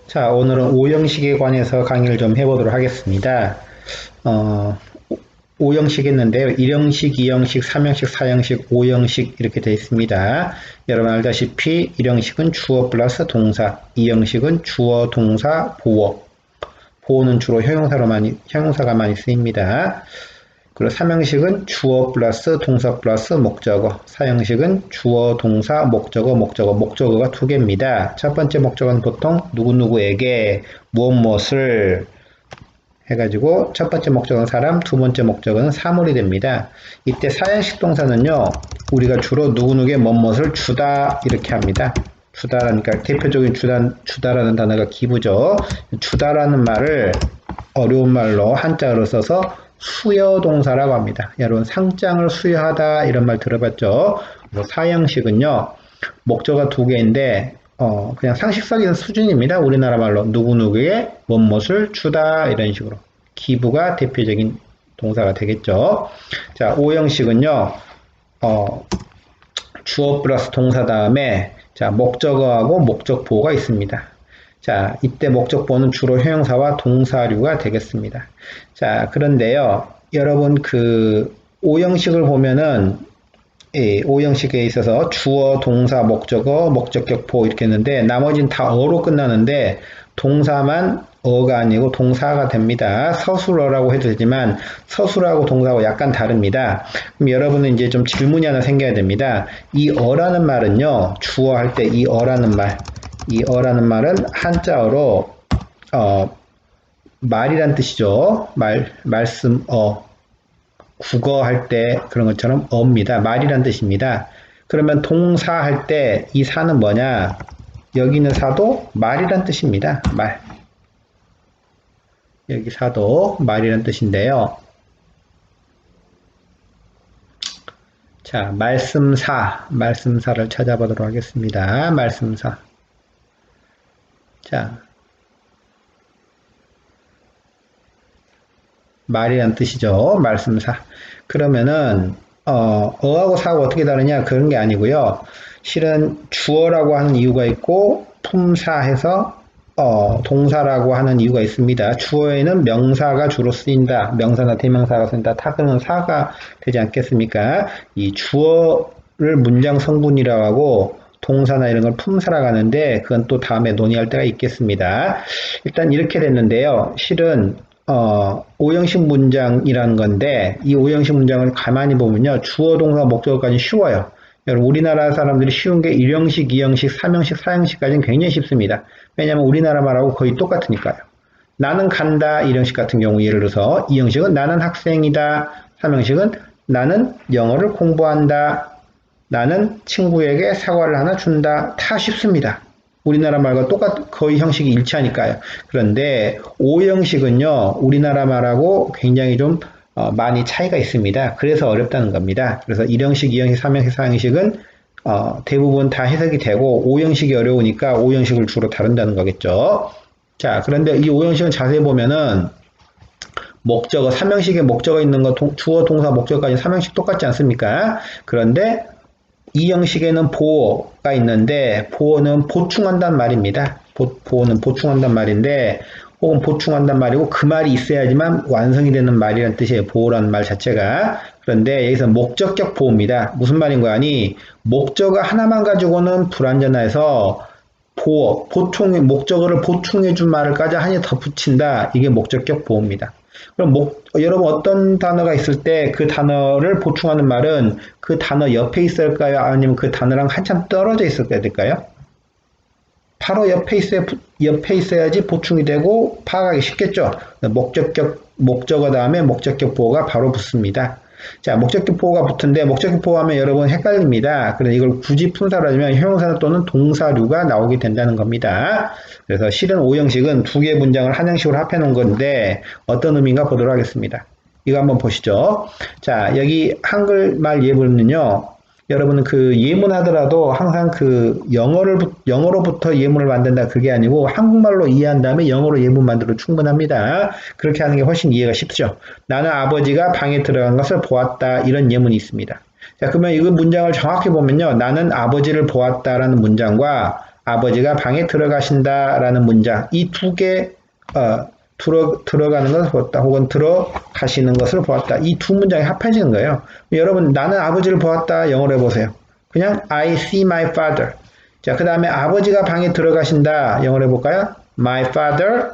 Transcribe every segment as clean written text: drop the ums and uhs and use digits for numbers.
자, 오늘은 오형식에 관해서 강의를 좀 해보도록 하겠습니다. 어, 오형식 있는데요. 1형식, 2형식, 3형식, 4형식, 5형식 이렇게 되어 있습니다. 여러분 알다시피 1형식은 주어 플러스 동사, 2형식은 주어, 동사, 보어. 보어는 주로 형용사가 많이 쓰입니다. 그리고 3형식은 주어 플러스 동사 플러스 목적어, 4형식은 주어, 동사, 목적어가 두 개입니다. 첫 번째 목적어는 보통 누구누구에게 무엇을 해가지고 첫 번째 목적어는 사람, 두 번째 목적어는 사물이 됩니다. 이때 4형식 동사는요, 우리가 주로 누구누구에게 무엇을 주다 이렇게 합니다. 주다라니까 대표적인 주다라는 단어가 기부죠. 주다라는 말을 어려운 말로 한자어로 써서 수여동사라고 합니다. 여러분 상장을 수여하다 이런 말 들어봤죠? 사형식은요 목적어가 두 개인데 그냥 상식적인 수준입니다. 우리나라 말로 누구누구에 무엇을 주다 이런 식으로 기부가 대표적인 동사가 되겠죠. 자, 오형식은요 주어 플러스 동사 다음에 자 목적어하고 목적보호가 있습니다. 자, 이때 목적보호는 주로 형용사와 동사류가 되겠습니다. 자, 그런데요, 여러분 그 오형식을 보면은 오형식에 있어서 주어, 동사, 목적어, 목적격, 보호 이렇게 했는데 나머지는 다 어로 끝나는데 동사만 어가 아니고 동사가 됩니다. 서술어라고 해도 되지만 서술하고 동사하고 약간 다릅니다. 그럼 여러분은 이제 좀 질문이 하나 생겨야 됩니다. 이 어라는 말은요, 주어 할 때 이 어라는 말은 한자어로 말이란 뜻이죠. 말씀 국어 할 때 그런 것처럼 어입니다. 말이란 뜻입니다. 그러면 동사 할 때 이 사는 뭐냐? 여기 있는 사도 말이란 뜻입니다. 말. 여기 사도 말이란 뜻인데요. 자, 말씀사를 찾아보도록 하겠습니다. 말씀사. 자, 말이란 뜻이죠. 말씀사. 그러면은 어하고 사하고 어떻게 다르냐 그런 게 아니고요. 실은 주어라고 하는 이유가 있고 품사해서 동사라고 하는 이유가 있습니다. 주어에는 명사가 주로 쓰인다. 명사나 대명사가 쓰인다. 타그는 사가 되지 않겠습니까? 이 주어를 문장 성분이라고 하고 동사나 이런 걸 품사라고 하는데 그건 또 다음에 논의할 때가 있겠습니다. 일단 이렇게 됐는데요. 실은 오형식 문장이라는 건데 이 오형식 문장을 가만히 보면요. 주어, 동사, 목적어까지 쉬워요. 여러분 우리나라 사람들이 쉬운 게 1형식, 2형식, 3형식, 4형식까지는 굉장히 쉽습니다. 왜냐하면 우리나라 말하고 거의 똑같으니까요. 나는 간다 1형식 같은 경우 예를 들어서 2형식은 나는 학생이다. 3형식은 나는 영어를 공부한다. 나는 친구에게 사과를 하나 준다. 다 쉽습니다. 우리나라 말과 거의 형식이 일치하니까요. 그런데 5형식은요, 우리나라 말하고 굉장히 좀 많이 차이가 있습니다. 그래서 어렵다는 겁니다. 그래서 1형식, 2형식, 3형식, 4형식은 대부분 다 해석이 되고 5형식이 어려우니까 5형식을 주로 다룬다는 거겠죠. 자, 그런데 이 5형식은 자세히 보면은 목적어, 3형식에 목적어 있는 거 주어, 동사, 목적어까지 3형식 똑같지 않습니까? 그런데 이 형식에는 보어가 있는데 보어는 보충한단 말입니다. 보어는 보충한단 말인데 혹은 보충한단 말이고 그 말이 있어야지만 완성이 되는 말이라는 뜻이에요. 보어라는 말 자체가. 그런데 여기서 목적격 보어입니다. 무슨 말인 거 아니? 목적어 하나만 가지고는 불완전해서 보어, 목적어를 보충해준 말을까지 하나 더 붙인다. 이게 목적격 보어입니다. 그럼 여러분 어떤 단어가 있을 때 그 단어를 보충하는 말은 그 단어 옆에 있을까요? 아니면 그 단어랑 한참 떨어져 있어야 될까요? 바로 옆에 있어야지 보충이 되고 파악하기 쉽겠죠. 목적어 다음에 목적격 보호가 바로 붙습니다. 자, 목적격 보호가 붙은데 목적격 보호하면 여러분 헷갈립니다. 그래서 이걸 굳이 품사로 하면 형용사 또는 동사류가 나오게 된다는 겁니다. 그래서 실은 5형식은 두 개의 문장을 한 형식으로 합해 놓은 건데 어떤 의미인가 보도록 하겠습니다. 이거 한번 보시죠. 자, 여기 한글말 예문은요. 여러분은 그 예문 하더라도 항상 그 영어로부터 예문을 만든다 그게 아니고 한국말로 이해한 다음에 영어로 예문 만들어도 충분합니다. 그렇게 하는 게 훨씬 이해가 쉽죠. 나는 아버지가 방에 들어간 것을 보았다. 이런 예문이 있습니다. 자, 그러면 이 문장을 정확히 보면요. 나는 아버지를 보았다라는 문장과 아버지가 방에 들어가신다라는 문장, 이 두 개, 들어가는 것을 보았다, 혹은 들어가시는 것을 보았다. 이 두 문장이 합해지는 거예요. 여러분, 나는 아버지를 보았다. 영어로 해보세요. 그냥 I see my father. 자, 그 다음에 아버지가 방에 들어가신다. 영어로 해볼까요? My father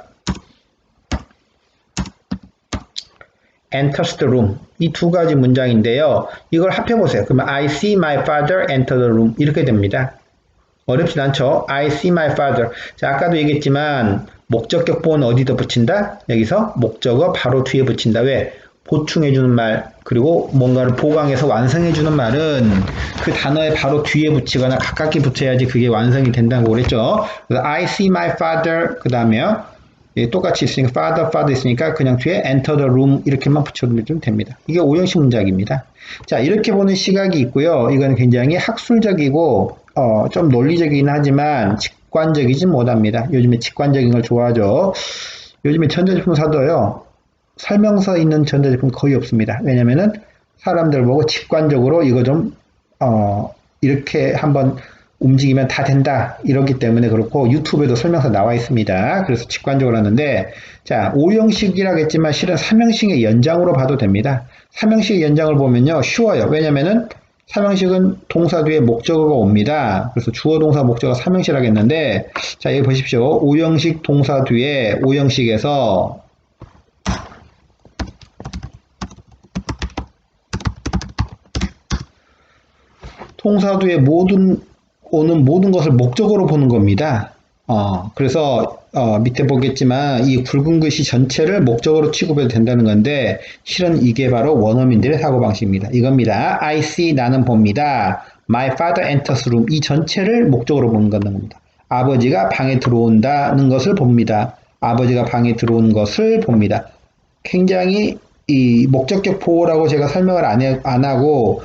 enters the room. 이 두 가지 문장인데요. 이걸 합해보세요. 그러면 I see my father enter the room. 이렇게 됩니다. 어렵진 않죠? I see my father. 자, 아까도 얘기했지만 목적격 보어는 어디다 붙인다? 여기서 목적어 바로 뒤에 붙인다. 왜? 보충해주는 말, 그리고 뭔가를 보강해서 완성해주는 말은 그 단어에 바로 뒤에 붙이거나 가깝게 붙여야지 그게 완성이 된다고 그랬죠. 그래서 I see my father, 그 다음에요. 똑같이 있으니까 father 있으니까 그냥 뒤에 enter the room 이렇게만 붙여주면 됩니다. 이게 오형식 문장입니다. 자, 이렇게 보는 시각이 있고요. 이건 굉장히 학술적이고 좀 논리적이긴 하지만 직관적이진 못합니다. 요즘에 직관적인 걸 좋아하죠. 요즘에 전자제품 사도요. 설명서 있는 전자제품 거의 없습니다. 왜냐면은 사람들 보고 직관적으로 이거 좀 이렇게 한번 움직이면 다 된다 이렇기 때문에 그렇고 유튜브에도 설명서 나와 있습니다. 그래서 직관적으로 하는데 자 5형식이라고 했지만 실은 3형식의 연장으로 봐도 됩니다. 3형식의 연장을 보면요 쉬워요. 왜냐면은 3형식은 동사 뒤에 목적어가 옵니다. 그래서 주어 동사 목적어 3형식이라고 했는데 자 여기 보십시오. 5형식 동사 뒤에 5형식에서 동사 뒤에 오는 모든 것을 목적어로 보는 겁니다. 그래서 밑에 보겠지만 이 굵은 글씨 전체를 목적어로 취급해도 된다는 건데 실은 이게 바로 원어민들의 사고방식입니다. 이겁니다. I see 나는 봅니다. My father enters room 이 전체를 목적어로 보는 겁니다. 아버지가 방에 들어온다는 것을 봅니다. 아버지가 방에 들어온 것을 봅니다. 굉장히 이 목적격 보호라고 제가 설명을 안 하고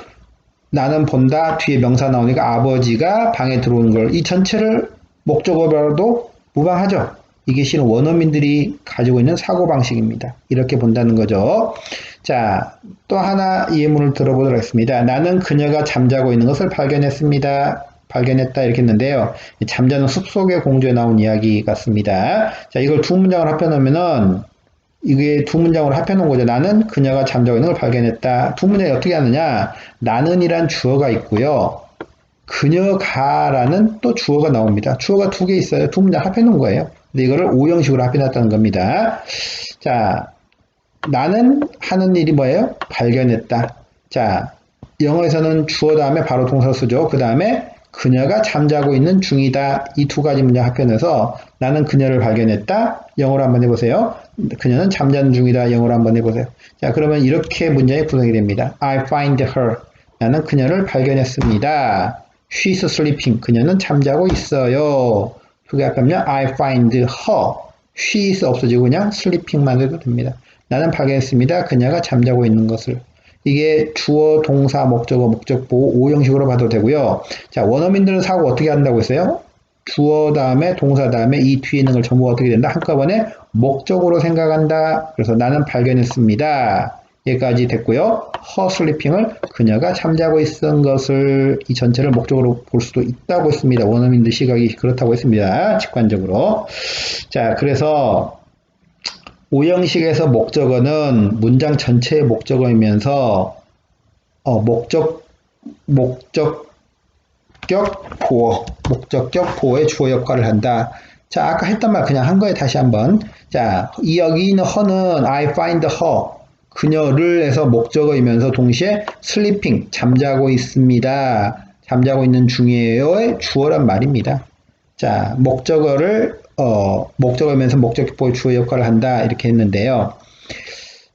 나는 본다 뒤에 명사 나오니까 아버지가 방에 들어오는 걸 이 전체를 목적어로도 무방하죠. 이게 실은 원어민들이 가지고 있는 사고방식입니다. 이렇게 본다는 거죠. 자, 또 하나 예문을 들어보도록 하겠습니다. 나는 그녀가 잠자고 있는 것을 발견했습니다. 발견했다 이렇게 했는데요. 잠자는 숲속의 공주에 나온 이야기 같습니다. 자, 이걸 두 문장을 합해놓으면은 이게 두 문장으로 합해놓은 거죠. 나는 그녀가 잠자고 있는 걸 발견했다. 두 문장이 어떻게 하느냐. 나는이란 주어가 있고요. 그녀가라는 또 주어가 나옵니다. 주어가 두 개 있어요. 두 문장 합해놓은 거예요. 근데 이거를 5형식으로 합해놨다는 겁니다. 자, 나는 하는 일이 뭐예요? 발견했다. 자, 영어에서는 주어 다음에 바로 동사 쓰죠. 그 다음에 그녀가 잠자고 있는 중이다. 이 두 가지 문장 합해내서 나는 그녀를 발견했다. 영어로 한번 해보세요. 그녀는 잠자는 중이다. 영어로 한번 해보세요. 자, 그러면 이렇게 문장이 구성이 됩니다. I find her. 나는 그녀를 발견했습니다. She's sleeping. 그녀는 잠자고 있어요. 두 개 합하면 I find her. She's 없어지고 그냥 sleeping만 해도 됩니다. 나는 발견했습니다. 그녀가 잠자고 있는 것을. 이게 주어, 동사, 목적어, 목적보호 5형식으로 봐도 되고요. 자, 원어민들은 사고 어떻게 한다고 했어요? 주어 다음에 동사 다음에 이 뒤에 있는 걸 전부 어떻게 된다? 한꺼번에 목적으로 생각한다. 그래서 나는 발견했습니다. 여기까지 됐고요. her sleeping을 그녀가 잠자고 있었던 것을 이 전체를 목적으로 볼 수도 있다고 했습니다. 원어민들 시각이 그렇다고 했습니다. 직관적으로. 자, 그래서 5형식에서 목적어는 문장 전체의 목적어이면서 목적격 보어의 주어 역할을 한다. 자, 아까 했던 말 그냥 한 거에 다시 한번. 자, 여기 있는 her는 I find her 그녀를 해서 목적어이면서 동시에 sleeping 잠자고 있습니다. 잠자고 있는 중이에요의 주어란 말입니다. 자, 목적어면서 목적격 보호의 주어 역할을 한다. 이렇게 했는데요.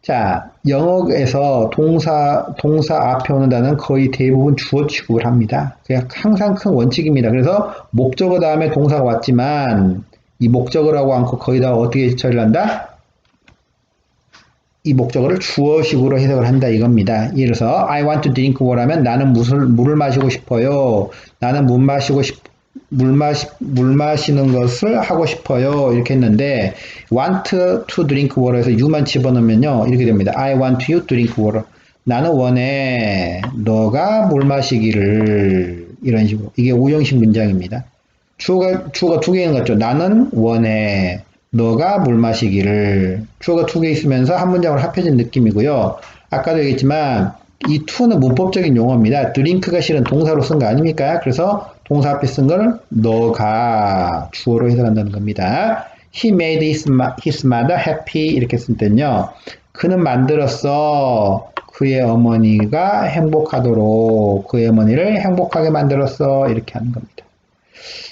자, 영어에서 동사 앞에 오는 단어는 거의 대부분 주어 취급을 합니다. 그냥 항상 큰 원칙입니다. 그래서 목적어 다음에 동사가 왔지만 이 목적어라고 않고 거의 다 어떻게 처리를 한다? 이 목적어를 주어식으로 해석을 한다 이겁니다. 예를 들어서 I want to drink water 하면 나는 물을 마시고 싶어요. 나는 물 마시는 것을 하고 싶어요. 이렇게 했는데 want to drink water에서 you만 집어넣으면요. 이렇게 됩니다. I want you to drink water. 나는 원해 너가 물 마시기를 이런 식으로. 이게 5형식 문장입니다. 주어가 두 개 있는 거죠. 나는 원해. 너가 물 마시기를. 주어가 두 개 있으면서 한 문장으로 합해진 느낌이고요. 아까도 얘기했지만 이 to는 문법적인 용어입니다. drink가 실은 동사로 쓴 거 아닙니까? 그래서 동사 앞에 쓴 걸 너가 주어로 해석한다는 겁니다. He made his mother happy 이렇게 쓸 때는요. 그는 만들었어. 그의 어머니가 행복하도록 그의 어머니를 행복하게 만들었어. 이렇게 하는 겁니다.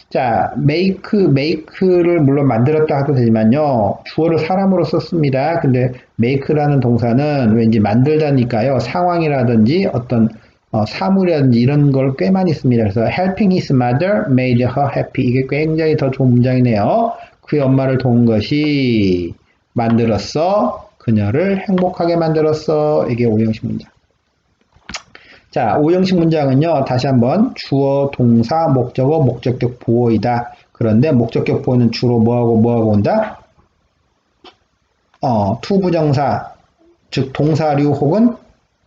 자, make를 물론 만들었다 해도 되지만요. 주어를 사람으로 썼습니다. 근데 make라는 동사는 왠지 만들다니까요. 상황이라든지 어떤 사물이라든지 이런 걸 꽤 많이 씁니다. 그래서 helping his mother made her happy. 이게 굉장히 더 좋은 문장이네요. 그의 엄마를 도운 것이 만들었어. 그녀를 행복하게 만들었어. 이게 5형식 문장. 자, 5형식 문장은요, 다시 한번 주어, 동사, 목적어, 목적격 보어이다. 그런데 목적격 보어는 주로 뭐하고 온다? 투부정사, 즉 동사류 혹은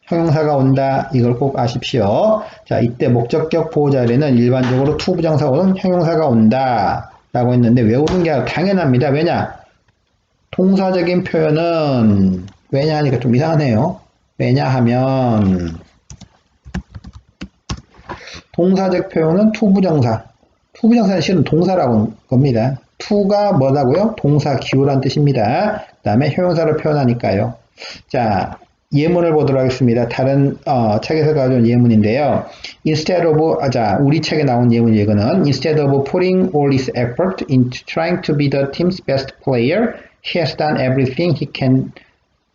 형용사가 온다. 이걸 꼭 아십시오. 자, 이때 목적격 보호 자리에는 일반적으로 투부정사 혹은 형용사가 온다. 라고 했는데 외우는 게 당연합니다. 왜냐? 동사적인 표현은 왜냐 하니까 좀 이상하네요. 왜냐하면 동사적 표현은 투부정사. 투부정사는 실은 동사라고 하는 겁니다. 투가 뭐라고요? 동사 기호란 뜻입니다. 그 다음에 형용사를 표현하니까요. 자, 예문을 보도록 하겠습니다. 다른 책에서 가져온 예문인데요. Instead of, 우리 책에 나온 예문이 이거는 Instead of putting all his effort into trying to be the team's best player, he has done everything he can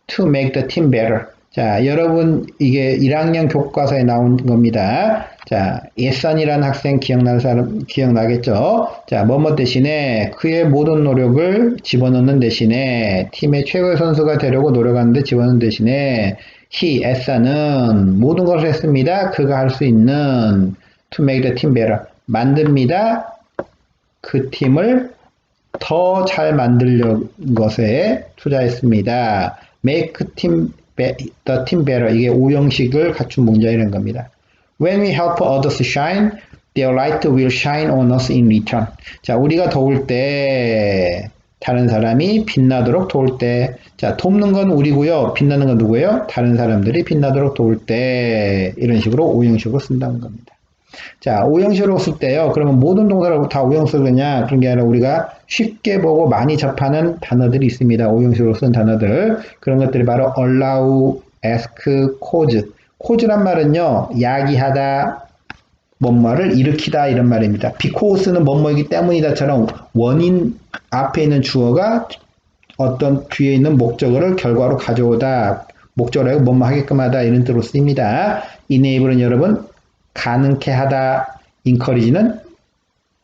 to make the team better. 자, 여러분, 이게 1학년 교과서에 나온 겁니다. 자, 예선이라는 학생 기억나겠죠? 자, 뭐뭐 대신에 그의 모든 노력을 집어넣는 대신에 팀의 최고의 선수가 되려고 노력하는데 집어넣는 대신에 예선은 모든 것을 했습니다. 그가 할 수 있는 to make the team better. 만듭니다. 그 팀을 더 잘 만들려는 것에 투자했습니다. make the team better. 이게 5형식을 갖춘 문장이라는 겁니다. When we help others shine, their light will shine on us in return. 자, 우리가 도울 때 다른 사람이 빛나도록 도울 때, 자, 돕는 건 우리고요. 빛나는 건 누구예요? 다른 사람들이 빛나도록 도울 때 이런 식으로 5형식으로 쓴다는 겁니다. 자, 5형식으로 쓸 때요. 그러면 모든 동사를 다 5형식으로 쓰느냐? 그런 게 아니라 우리가 쉽게 보고 많이 접하는 단어들이 있습니다. 5형식으로 쓴 단어들. 그런 것들이 바로 allow, ask, cause. cause란 말은요. 야기하다, 뭔말을 일으키다 이런 말입니다. because는 뭐뭐이기 때문이다처럼 원인 앞에 있는 주어가 어떤 뒤에 있는 목적어를 결과로 가져오다. 목적어로 뭐뭐 하게끔 하다 이런 뜻으로 쓰입니다. enable은 여러분 가능케 하다, encourage는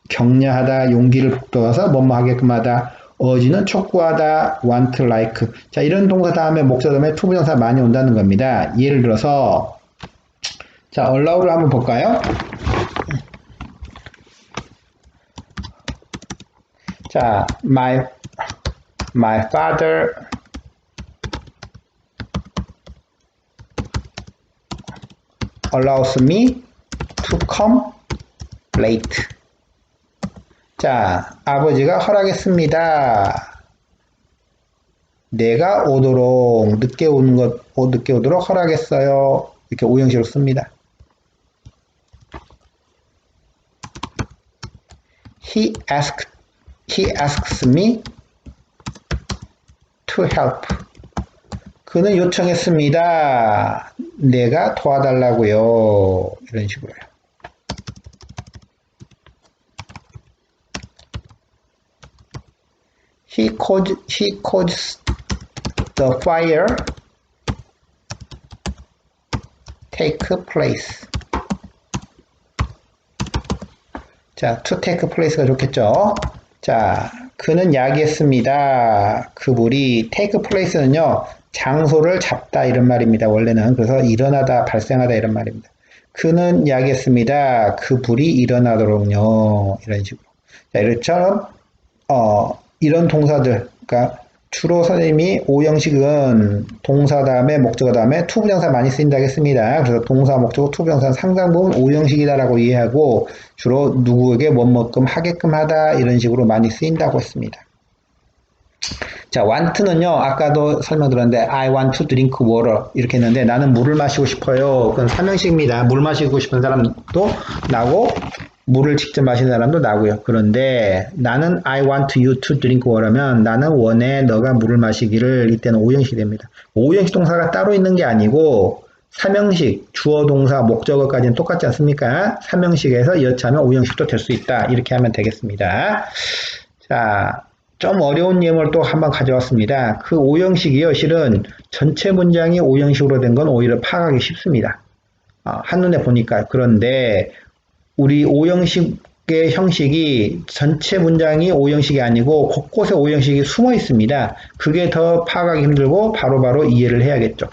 격려하다, 용기를 북돋아서 뭐뭐 하게끔 하다, urge는 촉구하다, want, like. 자, 이런 동사 다음에 목적 다음에 투부정사 많이 온다는 겁니다. 예를 들어서, 자, allow를 한번 볼까요? 자, my father allows me to come late. 자, 아버지가 허락했습니다. 내가 오도록 늦게 오도록 허락했어요. 이렇게 5형식으로 씁니다. He asks me to help. 그는 요청했습니다. 내가 도와달라고요. 이런 식으로요. He caused the fire take place. 자, to take place가 좋겠죠? 자, 그는 야기했습니다. 그 불이 take place는요, 장소를 잡다 이런 말입니다. 원래는. 그래서 일어나다, 발생하다 이런 말입니다. 그는 야기했습니다. 그 불이 일어나도록요. 이런 식으로. 자, 이처럼 이런 동사들, 그러니까 주로 선생님이 오형식은 동사 다음에 목적어 다음에 투부정사 많이 쓰인다고 했습니다. 그래서 동사, 목적어, 투부정사는 상당 부분 오형식이다라고 이해하고 주로 누구에게 뭐뭐끔 하게끔 하다 이런 식으로 많이 쓰인다고 했습니다. 자, want는요, 아까도 설명드렸는데, I want to drink water. 이렇게 했는데, 나는 물을 마시고 싶어요. 그건 삼형식입니다. 물 마시고 싶은 사람도 나고, 물을 직접 마시는 사람도 나고요. 그런데, 나는 I want you to drink water면, 나는 원해 너가 물을 마시기를, 이때는 오형식이 됩니다. 오형식 동사가 따로 있는 게 아니고, 삼형식, 주어, 동사, 목적어까지는 똑같지 않습니까? 삼형식에서 여차하면 오형식도 될 수 있다. 이렇게 하면 되겠습니다. 자, 좀 어려운 예문을 또 한번 가져왔습니다. 그 오형식이요, 실은 전체 문장이 오형식으로 된 건 오히려 파악하기 쉽습니다. 한눈에 보니까. 그런데 우리 오형식의 형식이 전체 문장이 오형식이 아니고 곳곳에 오형식이 숨어 있습니다. 그게 더 파악하기 힘들고 바로바로 이해를 해야겠죠.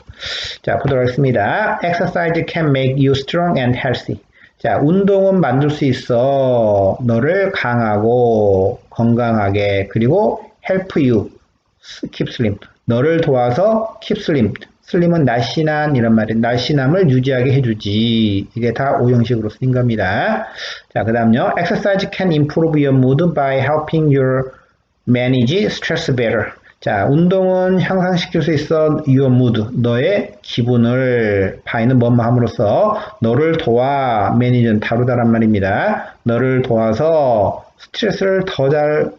자, 보도록 하겠습니다. Exercise can make you strong and healthy. 자, 운동은 만들 수 있어. 너를 강하고 건강하게 그리고 help you keep slim. 너를 도와서 keep slim. 슬림은 날씬한 이런 말이에요. 날씬함을 유지하게 해주지. 이게 다 오형식으로 쓰인 겁니다. 자, 그 다음요. Exercise can improve your mood by helping you manage stress better. 자, 운동은 향상시킬 수 있어 your mood, 너의 기분을 by는 뭐뭐 함으로써 너를 도와, manage는 다루다란 말입니다. 너를 도와서 스트레스를 더 잘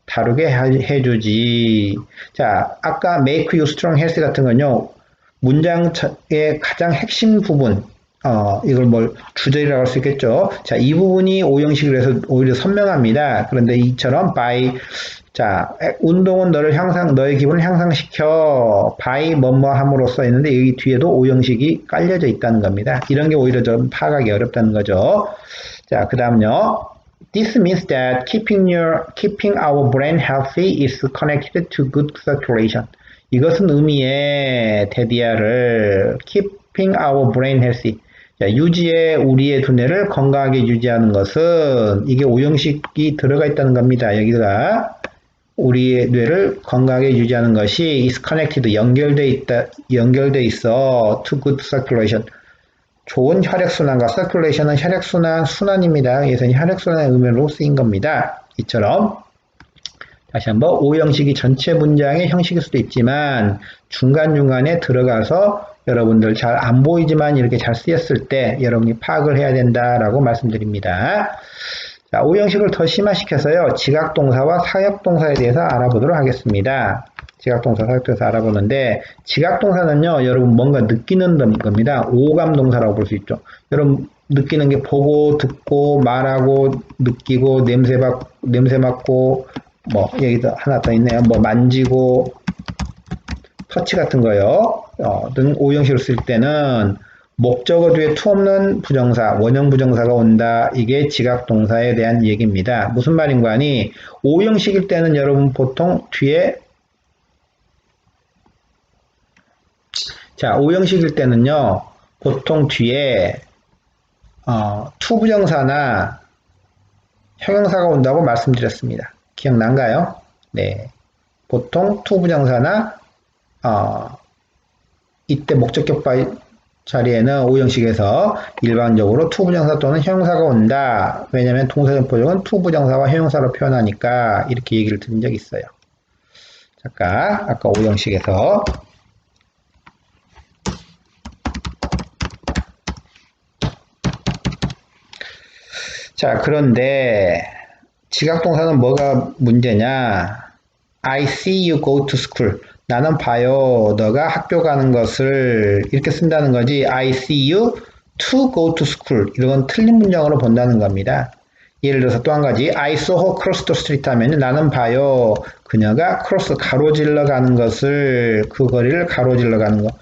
다루게 해주지. 자, 아까 make you strong health 같은 건요. 문장의 가장 핵심 부분, 이걸 주절이라고 할 수 있겠죠. 자, 이 부분이 오형식으로 해서 오히려 선명합니다. 그런데 이처럼 by, 자, 운동은 너의 기분을 향상시켜, by 뭐뭐 함으로써 있는데, 여기 뒤에도 오형식이 깔려져 있다는 겁니다. 이런 게 오히려 좀 파악하기 어렵다는 거죠. 자, 그 다음요. This means that keeping our brain healthy is connected to good circulation. 이것은 의미에 데디아를 keeping our brain healthy. 자, 우리의 두뇌를 건강하게 유지하는 것은 이게 오형식이 들어가 있다는 겁니다. 여기가 우리의 뇌를 건강하게 유지하는 것이 is connected 연결돼 있어 to good circulation. 좋은 혈액순환과 circulation은 혈액순환, 순환입니다. 그래서 혈액순환의 의미로 쓰인 겁니다. 이처럼 다시 한번 오형식이 전체 문장의 형식일 수도 있지만 중간중간에 들어가서 여러분들 잘 안 보이지만 이렇게 잘 쓰였을 때 여러분이 파악을 해야 된다라고 말씀드립니다. 자, 오형식을 더 심화시켜서요. 지각동사와 사역동사에 대해서 알아보도록 하겠습니다. 지각동사, 사역동사 알아보는데 지각동사는요. 여러분 뭔가 느끼는 겁니다. 오감동사라고 볼 수 있죠. 여러분 느끼는 게 보고 듣고 말하고 느끼고 냄새 맡고 여기도 하나 더 있네요. 만지고 터치 같은 거요. 등 오형식으로 쓸 때는 목적어 뒤에 투 없는 부정사, 원형 부정사가 온다. 이게 지각동사에 대한 얘기입니다. 무슨 말인가 하니 오형식일 때는 여러분 보통 뒤에 자, 오형식일 때는요. 보통 뒤에 투 부정사나 형용사가 온다고 말씀드렸습니다. 기억난가요? 네. 보통 투 부정사나 이때 목적격 자리에는 오형식에서 일반적으로 투 부정사 또는 형용사가 온다. 왜냐하면 동사전포적은 투 부정사와 형용사로 표현하니까 이렇게 얘기를 들은 적이 있어요. 잠깐 아까 오형식에서 자, 그런데 지각동사는 뭐가 문제냐? I see you go to school. 나는 봐요. 너가 학교 가는 것을 이렇게 쓴다는 거지. I see you to go to school. 이건 틀린 문장으로 본다는 겁니다. 예를 들어서 또 한 가지. I saw her cross the street 하면 나는 봐요. 그녀가 가로질러 가는 것을, 그 거리를 가로질러 가는 것.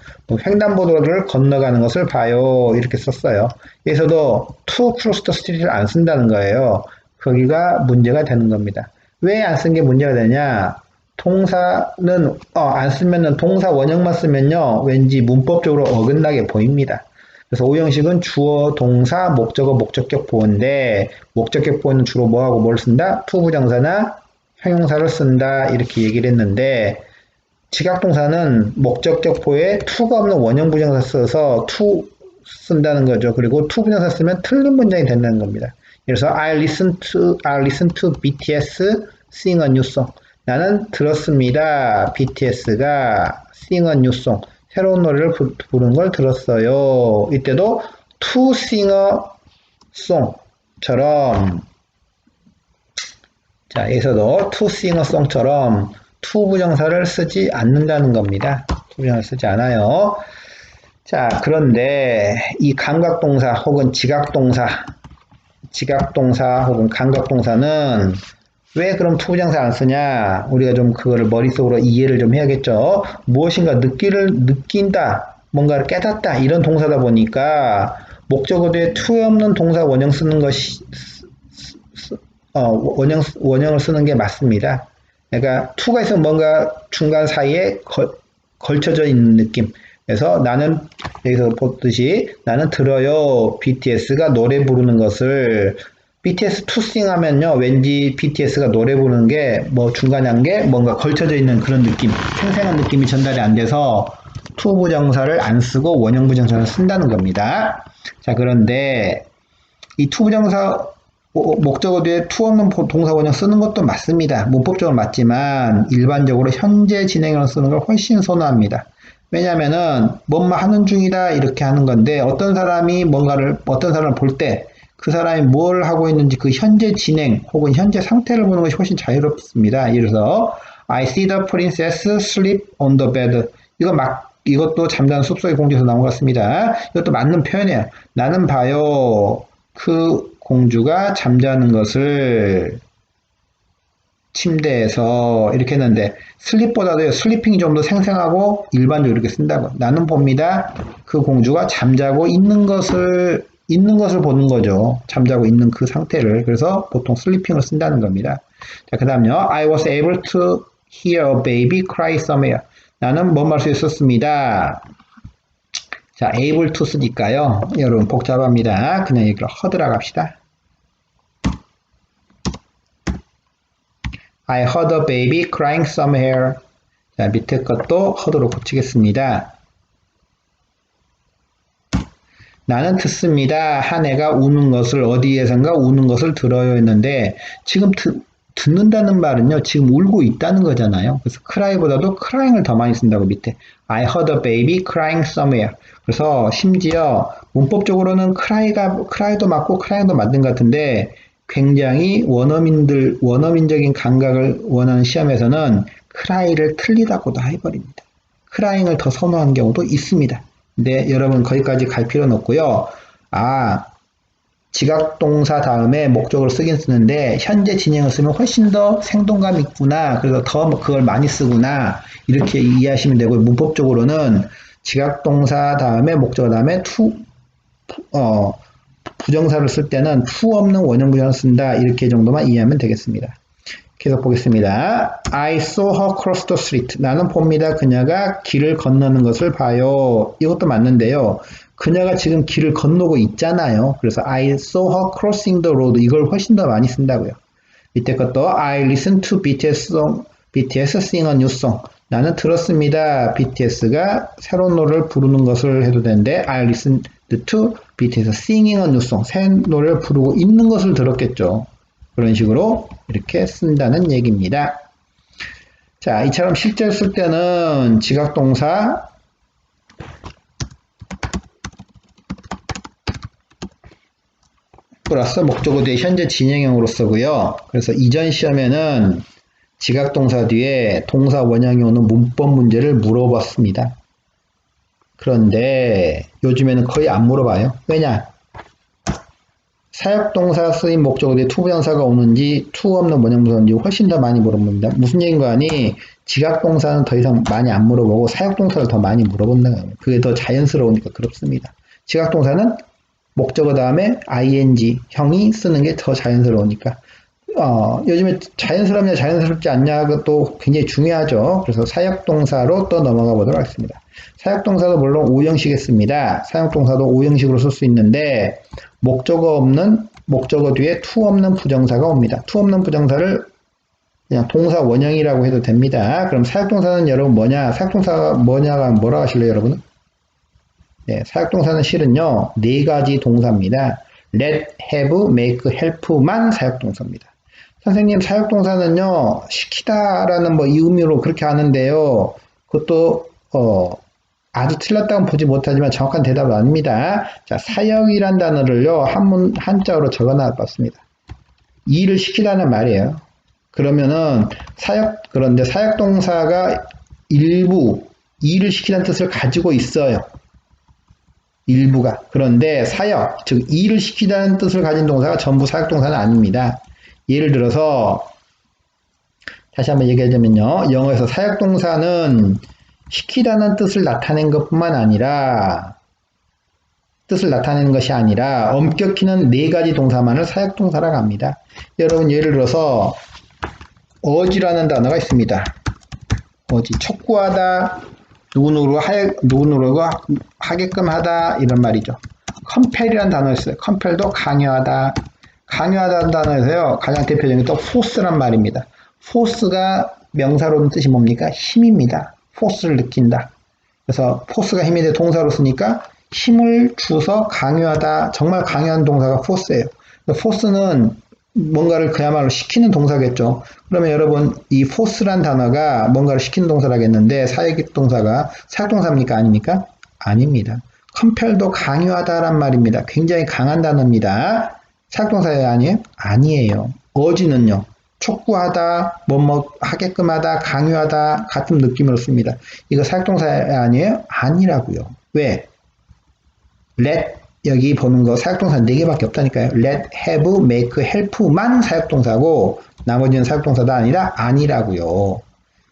횡단보도를 건너가는 것을 봐요. 이렇게 썼어요. 여기서도 to cross the street를 안 쓴다는 거예요. 거기가 문제가 되는 겁니다. 왜 안 쓴 게 문제가 되냐? 동사는 안 쓰면은 동사 원형만 쓰면요. 왠지 문법적으로 어긋나게 보입니다. 그래서 오형식은 주어, 동사, 목적어, 목적격 보호인데 목적격 보호는 주로 뭐하고 뭘 쓴다? 투부정사나 형용사를 쓴다. 이렇게 얘기를 했는데 지각동사는 목적격 보에 to가 없는 원형 부정사 써서 to 쓴다는 거죠. 그리고 to 부정사 쓰면 틀린 문장이 된다는 겁니다. 그래서 I listen to BTS sing a new song. 나는 들었습니다. BTS가 sing a new song. 새로운 노래를 부르는 걸 들었어요. 이때도 to sing a song처럼 자, 여기서도 to sing a song처럼 to 부정사를 쓰지 않는다는 겁니다. to 부정사를 쓰지 않아요. 자, 그런데 이 감각동사 혹은 지각동사 혹은 감각동사는 왜 그럼 to 부정사 안 쓰냐? 우리가 좀 그거를 머릿속으로 이해를 좀 해야겠죠. 무엇인가 느낀다, 뭔가를 깨닫다 이런 동사다 보니까 목적어 뒤에 to에 없는 동사 원형 쓰는 것이 원형을 쓰는 게 맞습니다. 그러니까 to가 있으면 뭔가 중간 사이에 걸쳐져 있는 느낌. 그래서 나는 여기서 보듯이 나는 들어요. BTS가 노래 부르는 것을 BTS to sing 하면요. 왠지 BTS가 노래 부르는 게 뭐 중간에 한 게 뭔가 걸쳐져 있는 그런 느낌, 생생한 느낌이 전달이 안 돼서 to 부정사를 안 쓰고 원형 부정사를 쓴다는 겁니다. 자, 그런데 이 to 부정사 목적어 뒤에 to 없는 동사 원형 쓰는 것도 맞습니다. 문법적으로 맞지만 일반적으로 현재 진행형을 쓰는 걸 훨씬 선호합니다. 왜냐면은 뭔가 하는 중이다 이렇게 하는 건데 어떤 사람을 볼 때 그 사람이 뭘 하고 있는지 그 현재 진행 혹은 현재 상태를 보는 것이 훨씬 자유롭습니다. 예를 들어서 I see the princess sleep on the bed. 이것도 잠자는 숲속의 공주에서 나온 것 같습니다. 이것도 맞는 표현이에요. 나는 봐요. 그 공주가 잠자는 것을 침대에서 이렇게 했는데 슬립보다도 슬리핑이 좀 더 생생하고 일반적으로 이렇게 쓴다고. 나는 봅니다. 그 공주가 잠자고 있는 것을 보는 거죠. 잠자고 있는 그 상태를. 그래서 보통 슬리핑을 쓴다는 겁니다. 자, 그 다음요. I was able to hear a baby cry somewhere. 나는 뭔 말 수 있었습니다. 자, able to 쓰니까요. 여러분 복잡합니다. 그냥 이걸 허드라 갑시다. I heard a baby crying somewhere. 자, 밑에 것도 허드로 고치겠습니다. 나는 듣습니다. 한 애가 우는 것을 어디에선가 우는 것을 들어요 했는데 지금 듣는다는 말은요. 지금 울고 있다는 거잖아요. 그래서 cry보다도 crying을 더 많이 쓴다고 밑에 I heard a baby crying somewhere. 그래서 심지어 문법적으로는 cry도 맞고 crying도 맞는 것 같은데 굉장히 원어민적인 감각을 원하는 시험에서는 cry를 틀리다고도 해버립니다. crying을 더 선호하는 경우도 있습니다. 근데 여러분 거기까지 갈 필요는 없고요. 지각동사 다음에 목적을 쓰긴 쓰는데 현재 진행을 쓰면 훨씬 더 생동감 있구나. 그래서 더 그걸 많이 쓰구나. 이렇게 이해하시면 되고 문법적으로는 지각동사 다음에 목적 다음에 부정사를 쓸 때는 to 없는 원형 부정을 쓴다. 이렇게 정도만 이해하면 되겠습니다. 계속 보겠습니다. I saw her cross the street. 나는 봅니다. 그녀가 길을 건너는 것을 봐요. 이것도 맞는데요. 그녀가 지금 길을 건너고 있잖아요. 그래서 I saw her crossing the road. 이걸 훨씬 더 많이 쓴다고요. 밑에 것도 I listened to BTS sing a new song. 나는 들었습니다. BTS가 새로운 노래를 부르는 것을 해도 되는데 I listened to BTS singing a new song. 새 노래를 부르고 있는 것을 들었겠죠. 그런 식으로 이렇게 쓴다는 얘기입니다. 자, 이처럼 실제로 쓸 때는 지각동사 플러스 목적어 뒤에 현재 진행형으로 쓰고요. 그래서 이전 시험에는 지각동사 뒤에 동사 원형이 오는 문법 문제를 물어봤습니다. 그런데 요즘에는 거의 안 물어봐요. 왜냐? 사역동사 쓰인 목적어 뒤에 to 부정사가 오는지 to 없는 원형부사 오는지 훨씬 더 많이 물어봅니다. 무슨 얘기인 거 아니? 지각동사는 더 이상 많이 안 물어보고 사역동사를 더 많이 물어본다는 거예요. 그게 더 자연스러우니까 그렇습니다. 지각동사는 목적어 다음에 ing 형이 쓰는 게 더 자연스러우니까 요즘에 자연스럽냐 자연스럽지 않냐 그것도 굉장히 중요하죠. 그래서 사역동사로 또 넘어가 보도록 하겠습니다. 사역동사도 물론 5형식에 씁니다. 사역동사도 5형식으로 쓸 수 있는데 목적어 뒤에 to 없는 부정사가 옵니다. to 없는 부정사를 그냥 동사 원형이라고 해도 됩니다. 그럼 사역동사는 여러분 뭐냐? 사역동사가 뭐냐가 뭐라 하실래요, 여러분? 네, 사역동사는 실은요, 네 가지 동사입니다. let, have, make, help만 사역동사입니다. 선생님, 사역동사는요, 시키다라는 뭐 이 의미로 그렇게 하는데요. 그것도, 아주 틀렸다고 보지 못하지만 정확한 대답은 아닙니다. 자, 사역이란 단어를요, 한자어로 적어 놨습니다. 일을 시키다는 말이에요. 그러면은, 그런데 사역동사가 일부, 일을 시키다는 뜻을 가지고 있어요. 일부가. 그런데 사역, 즉 일을 시키다는 뜻을 가진 동사가 전부 사역동사는 아닙니다. 예를 들어서 다시 한번 얘기하자면요. 영어에서 사역동사는 시키다는 뜻을 나타낸 것뿐만 아니라 엄격히는 네 가지 동사만을 사역동사라고 합니다. 여러분 예를 들어서 urge라는 단어가 있습니다. urge, 촉구하다, 누구누구가 하게끔 하다 이런 말이죠. compel이라는 단어가 있어요. compel도 강요하다. 강요하다는 단어에서요. 가장 대표적인 또 force란 말입니다. force가 명사로는 뜻이 뭡니까? 힘입니다. force를 느낀다. 그래서 force가 힘이 돼 동사로 쓰니까 힘을 주서 강요하다. 정말 강요한 동사가 force예요. force는 뭔가를 그야말로 시키는 동사겠죠. 그러면 여러분 이 force란 단어가 뭔가를 시키는 동사라겠는데 사역동사가 사역동사입니까? 아닙니까? 아닙니다. compel도 강요하다란 말입니다. 굉장히 강한 단어입니다. 사역동사예요? 아니에요? 아니에요. urge는요. 촉구하다, 하게끔 하다, 강요하다 같은 느낌으로 씁니다. 이거 사역동사 아니에요? 아니라고요. 왜? let 여기 보는 거 사역동사 4개밖에 없다니까요. let, have, make, help만 사역동사고 나머지는 사역동사가 아니라 아니라고요.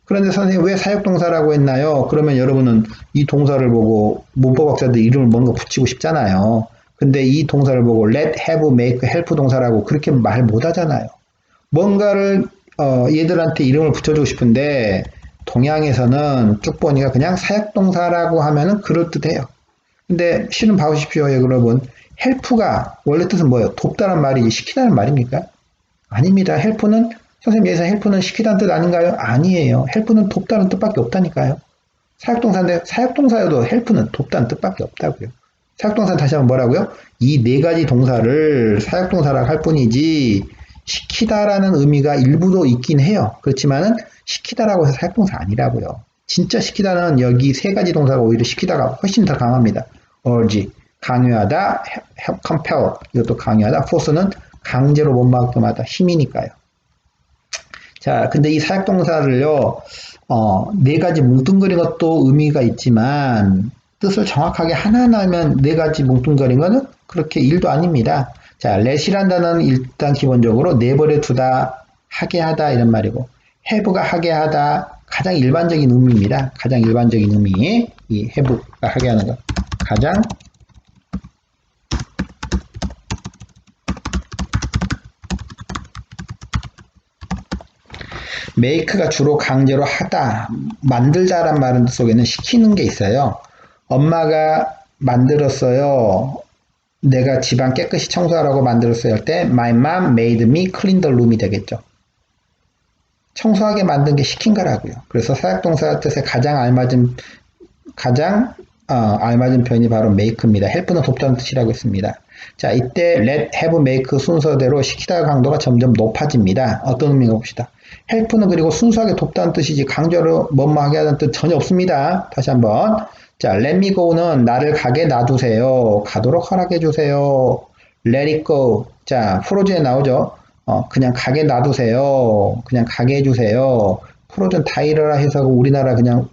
그런데 선생님 왜 사역동사라고 했나요? 그러면 여러분은 이 동사를 보고 문법학자들 이름을 뭔가 붙이고 싶잖아요. 근데 이 동사를 보고 let, have, make, help 동사라고 그렇게 말 못하잖아요. 뭔가를 얘들한테 이름을 붙여주고 싶은데 동양에서는 쭉 보니까 그냥 사역동사라고 하면은 그럴듯해요. 근데 실은 봐보십시오, 여러분. help가 원래 뜻은 뭐예요? 돕다란 말이지 시키다는 말입니까? 아닙니다. help는 선생님 여기서 help는 시키다는 뜻 아닌가요? 아니에요. help는 돕다는 뜻밖에 없다니까요. 사역동사인데 사역동사여도 help는 돕다는 뜻밖에 없다고요. 사역동사는 다시 한번 뭐라고요? 이 네 가지 동사를 사역동사라고 할 뿐이지 시키다라는 의미가 일부도 있긴 해요. 그렇지만은 시키다라고 해서 사역동사 아니라고요. 진짜 시키다는 여기 세 가지 동사가 오히려 시키다가 훨씬 더 강합니다. urge, 강요하다, compel, 이것도 강요하다, force는 강제로 못 막게 하다, 힘이니까요. 자, 근데 이 사역동사를요, 네 가지 뭉뚱그린 것도 의미가 있지만, 뜻을 정확하게 하나하나 하면 네 가지 뭉뚱그린 거는 그렇게 일도 아닙니다. 자, let이란 단어는 일단 기본적으로 내버려 두다, 하게 하다 이런 말이고, have가 하게 하다, 가장 일반적인 의미입니다. 가장 일반적인 의미, 이 have가 하게 하는 것. 가장 make가 주로 강제로 하다, 만들다란 말은 속에는 시키는 게 있어요. 엄마가 만들었어요. 내가 집안 깨끗이 청소하라고 만들었어요 할 때 My mom made me clean the room이 되겠죠. 청소하게 만든 게 시킨 거라고요. 그래서 사역동사 뜻에 가장 알맞은 표현이 바로 make입니다. help는 돕다는 뜻이라고 했습니다. 자, 이때 let, have, make 순서대로 시키다 강도가 점점 높아집니다. 어떤 의미인가 봅시다. help는 그리고 순수하게 돕다는 뜻이지 강제로 뭐하게 하는 뜻 전혀 없습니다. 다시 한번. 자, let me go는 나를 가게 놔두세요. 가도록 허락해 주세요. let it go. 자, 프로즈에 나오죠. 그냥 가게 놔두세요. 그냥 가게 해주세요. 프로즌 다 잃어라 해석 우리나라 그냥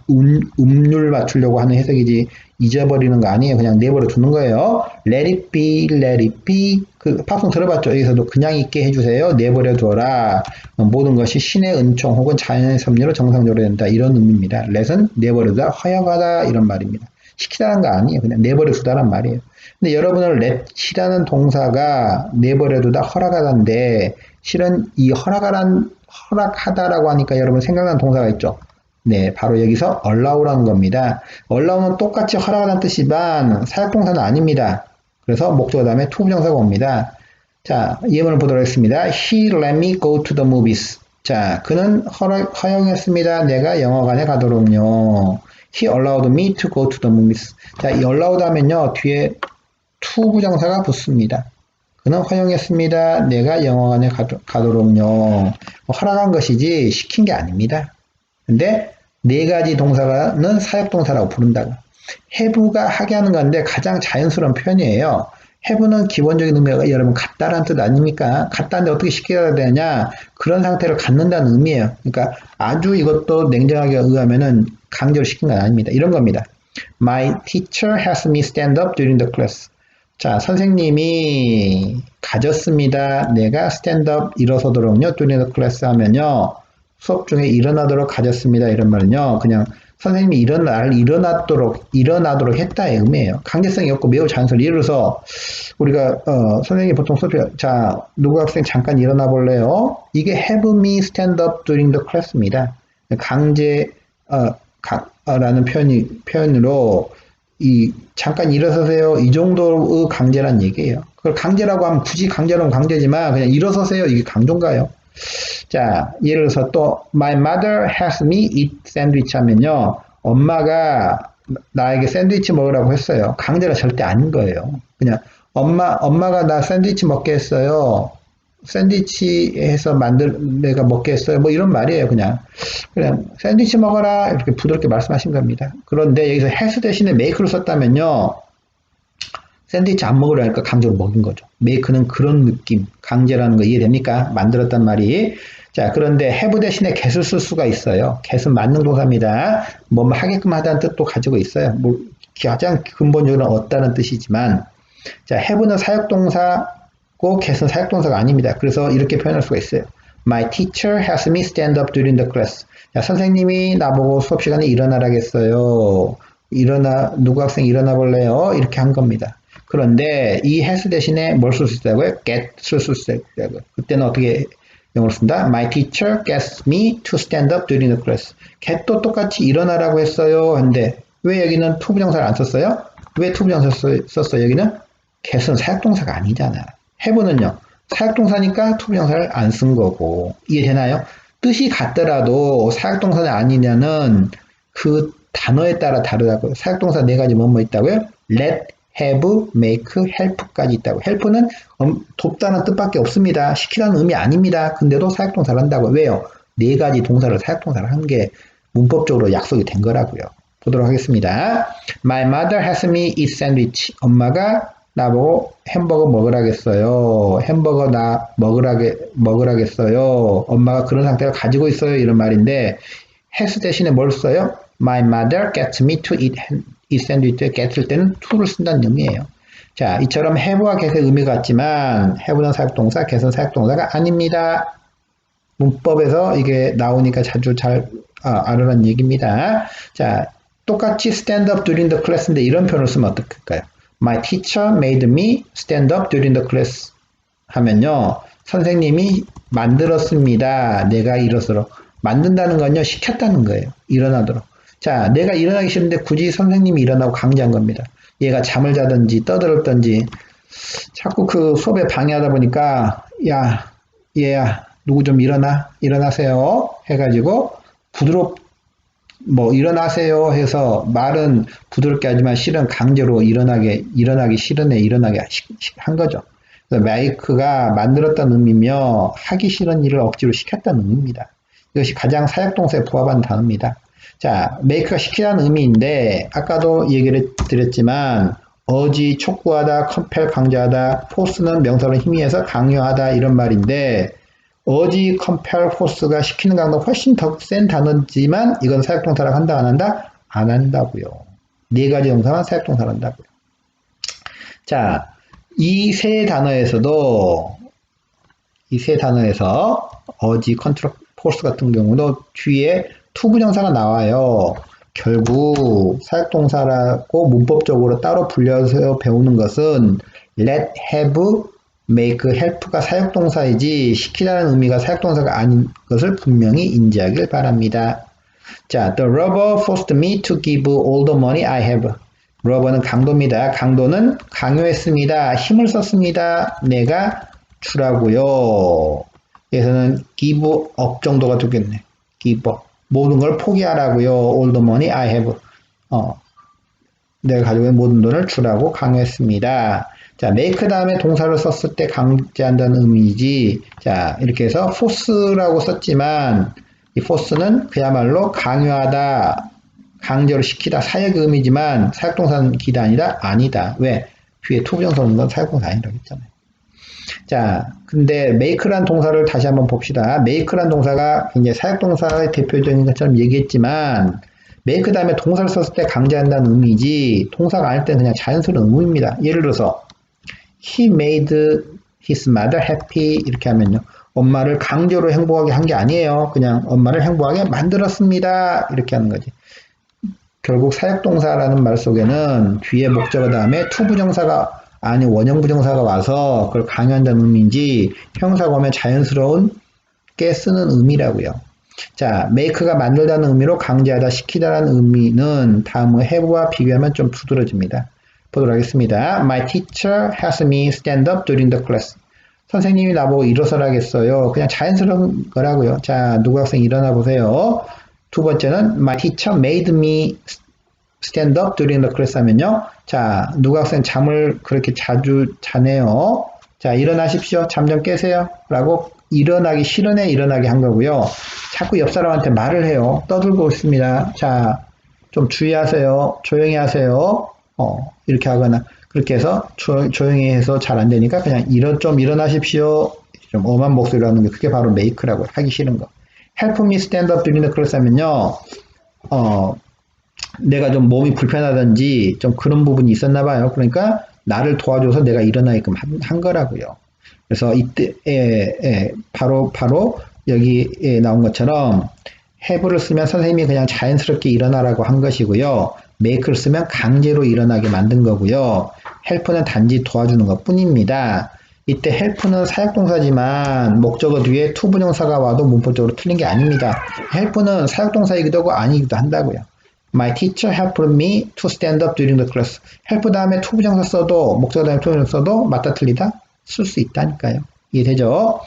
음률 맞추려고 하는 해석이지 잊어버리는 거 아니에요. 그냥 내버려 두는 거예요. let it be, let it be. 그 팝송 들어봤죠? 여기서도 그냥 있게 해주세요. 내버려 두어라. 모든 것이 신의 은총 혹은 자연의 섭리로 정상적으로 된다. 이런 의미입니다. let은 내버려 두다, 허용하다 이런 말입니다. 시키다는 거 아니에요. 그냥 내버려 두다란 말이에요. 근데 여러분은 let이라는 동사가 내버려 두다, 허락하다인데 실은 이 허락하다라고 하니까 여러분 생각나는 동사가 있죠. 네, 바로 여기서 allow라는 겁니다. allow는 똑같이 허락하다는 뜻이지만 사역동사는 아닙니다. 그래서 목적어 다음에 to 부정사가 옵니다. 자, 예문을 보도록 하겠습니다. He let me go to the movies. 자, 그는 허용했습니다. 내가 영화관에 가도록요. He allowed me to go to the movies. 자, 이 allowed 하면요. 뒤에 to 부정사가 붙습니다. 그는 허용했습니다. 내가 영화관에 가도록요. 허락한 것이지 시킨 게 아닙니다. 근데 네 가지 동사는 사역동사라고 부른다고. have가 하게 하는 건데 가장 자연스러운 표현이에요. have는 기본적인 의미가 여러분 갖다라는 뜻 아닙니까? 갖다는데 어떻게 시켜야 되냐? 그런 상태를 갖는다는 의미예요. 그러니까 아주 이것도 냉정하게 의하면은 강제로 시킨 건 아닙니다. 이런 겁니다. My teacher has me stand up during the class. 자, 선생님이 가졌습니다. 내가 stand up 일어서도록요. during the class 하면요. 수업 중에 일어나도록 가졌습니다. 이런 말은요. 그냥 선생님이 일어나도록 했다의 의미예요. 강제성이 없고 매우 자연스러워. 예를 들어서 우리가 선생님이 보통 수업에 자, 누구 학생 잠깐 일어나 볼래요? 이게 have me stand up during the class입니다. 강제 라는 표현으로 이 잠깐 일어서세요. 이 정도의 강제란 얘기예요. 그걸 강제라고 하면 굳이 강제로는 강제지만 그냥 일어서세요. 이게 강조인가요? 자, 예를 들어서 또 My mother has me eat sandwich 하면요. 엄마가 나에게 샌드위치 먹으라고 했어요. 강제가 절대 아닌 거예요. 그냥 엄마가 나 샌드위치 먹게 했어요. 샌드위치 해서 내가 먹게 했어요. 뭐 이런 말이에요. 그냥 샌드위치 먹어라 이렇게 부드럽게 말씀하신 겁니다. 그런데 여기서 has 대신에 make를 썼다면요. 샌드위치 안 먹으려니까 강제로 먹인 거죠. make는 그런 느낌, 강제라는 거 이해됩니까? 만들었단 말이. 자, 그런데 have 대신에 get을 쓸 수가 있어요. get은 만능 동사입니다. 뭐 하게끔 하다는 뜻도 가지고 있어요. 뭐 가장 근본적으로는 얻다는 뜻이지만, 자, have는 사역동사고 get은 사역동사가 아닙니다. 그래서 이렇게 표현할 수가 있어요. My teacher has me stand up during the class. 자, 선생님이 나보고 수업 시간에 일어나라겠어요. 누구 학생 일어나 볼래요? 이렇게 한 겁니다. 그런데 이 has 대신에 뭘 쓸 수 있다고요? get을 쓸 수 있다고요. 그때는 어떻게 영어로 쓴다? My teacher gets me to stand up during the class. get도 똑같이 일어나라고 했어요. 근데 왜 여기는 to 부정사를 안 썼어요? 왜 to 부정사 썼어요? 여기는 get은 사역동사가 아니잖아. have는요. 사역동사니까 to 부정사를 안 쓴 거고. 이해되나요? 뜻이 같더라도 사역동사는 아니냐는 그 단어에 따라 다르다고요. 사역동사 네 가지 뭐뭐 있다고요? let, have, make, help까지 있다고. help는 돕다는 뜻밖에 없습니다. 시키라는 의미 아닙니다. 근데도 사역동사를 한다고. 왜요? 네 가지 동사를 사역동사를 한 게 문법적으로 약속이 된 거라고요. 보도록 하겠습니다. My mother has me eat sandwich. 엄마가 나보고 햄버거 먹으라겠어요. 햄버거 나 먹으라겠어요. 엄마가 그런 상태를 가지고 있어요. 이런 말인데 has 대신에 뭘 써요? My mother gets me to eat sandwich. get을 때는 to를 쓴다는 의미예요. 자, 이처럼 have와 get의 의미가 같지만 have는 사역동사, get은 사역동사가 아닙니다. 문법에서 이게 나오니까 자주 잘 알으라는 얘기입니다. 자, 똑같이 stand up during the class인데 이런 표현을 쓰면 어떨까요? My teacher made me stand up during the class 하면요. 선생님이 만들었습니다. 내가 일어서도록. 만든다는 건요. 시켰다는 거예요. 일어나도록. 자, 내가 일어나기 싫은데 굳이 선생님이 일어나고 강제한 겁니다. 얘가 잠을 자든지 떠들었든지 자꾸 그 수업에 방해하다 보니까 야, 얘야, 누구 좀 일어나세요. 해가지고 일어나세요 해서 말은 부드럽게 하지만 실은 강제로 일어나기 싫은 애 일어나게 한 거죠. 그래서 make가 만들었다는 의미며 하기 싫은 일을 억지로 시켰다는 의미입니다. 이것이 가장 사역동사에 부합하는 단어입니다. 자, make가 시키라는 의미인데 아까도 얘기를 드렸지만 urge 촉구하다, compel 강제하다, force는 명사로 힘의해서 강요하다 이런 말인데 urge, compel, force가 시키는 강도가 훨씬 더 센 단어지만 이건 사역동사라고 한다 안 한다? 안 한다고요. 네 가지 동사만 사역동사를 한다고요. 자, 이 세 단어에서 urge, control, force 같은 경우도 뒤에 to 부정사가 나와요. 결국 사역동사라고 문법적으로 따로 분려서 배우는 것은 let, have, make, help가 사역동사이지 시키라는 의미가 사역동사가 아닌 것을 분명히 인지하길 바랍니다. 자, the robber forced me to give all the money I have. robber는 강도입니다. 강도는 강요했습니다. 힘을 썼습니다. 내가 주라고요. 여기서는 give up 정도가 되겠네. give up. 모든 걸 포기하라고요. all the money I have. 내가 가지고 있는 모든 돈을 주라고 강요했습니다. 자, make 다음에 동사를 썼을 때 강제한다는 의미이지. 자, 이렇게 해서 force라고 썼지만 이 force는 그야말로 강요하다, 강제로 시키다, 사역의 의미지만 사역동사는 기다 아니다. 왜? 뒤에 투부정사 오는 건 사역동사 아니라고 했잖아요. 자, 근데 make란 동사를 다시 한번 봅시다. make란 동사가 굉장히 사역동사의 대표적인 것처럼 얘기했지만 make 다음에 동사를 썼을 때 강제한다는 의미지 동사가 아닐 때는 그냥 자연스러운 의미입니다. 예를 들어서 he made his mother happy 이렇게 하면요. 엄마를 강제로 행복하게 한 게 아니에요. 그냥 엄마를 행복하게 만들었습니다. 이렇게 하는 거지. 결국 사역동사라는 말 속에는 뒤에 목적어 다음에 투부정사가 아니 원형부정사가 와서 그걸 강요한다는 의미인지 형사가 오면 자연스러운게 쓰는 의미라고요. 자, make가 만들다는 의미로 강제하다, 시키다라는 의미는 다음의 have와 비교하면 좀 두드러집니다. 보도록 하겠습니다. My teacher has me stand up during the class. 선생님이 나보고 일어서라겠어요. 그냥 자연스러운 거라고요. 자, 누구 학생 일어나 보세요. 두 번째는 my teacher made me stand up during the class 하면요. 자, 누구 학생 잠을 그렇게 자주 자네요. 자, 일어나십시오. 잠 좀 깨세요. 라고 일어나기 싫으네 일어나게 한 거고요. 자꾸 옆 사람한테 말을 해요. 떠들고 있습니다. 자, 좀 주의하세요. 조용히 하세요. 이렇게 하거나 그렇게 해서 조용히 해서 잘 안 되니까 그냥 좀 일어나십시오. 좀 엄한 목소리로 하는 게 그게 바로 make라고 하기 싫은 거. help me stand up during the class 하면요. 내가 좀 몸이 불편하든지 좀 그런 부분이 있었나 봐요. 그러니까 나를 도와줘서 내가 일어나게끔 한 거라고요. 그래서 이때 바로 여기에 나온 것처럼 have를 쓰면 선생님이 그냥 자연스럽게 일어나라고 한 것이고요. make를 쓰면 강제로 일어나게 만든 거고요. help는 단지 도와주는 것 뿐입니다. 이때 help는 사역동사지만 목적어 뒤에 투부정사가 와도 문법적으로 틀린 게 아닙니다. help는 사역동사이기도 하고 아니기도 한다고요. My teacher helped me to stand up during the class. help 다음에 투부정사 써도 목적어 다음에 투부정사 써도 맞다 틀리다 쓸 수 있다니까요. 이해되죠?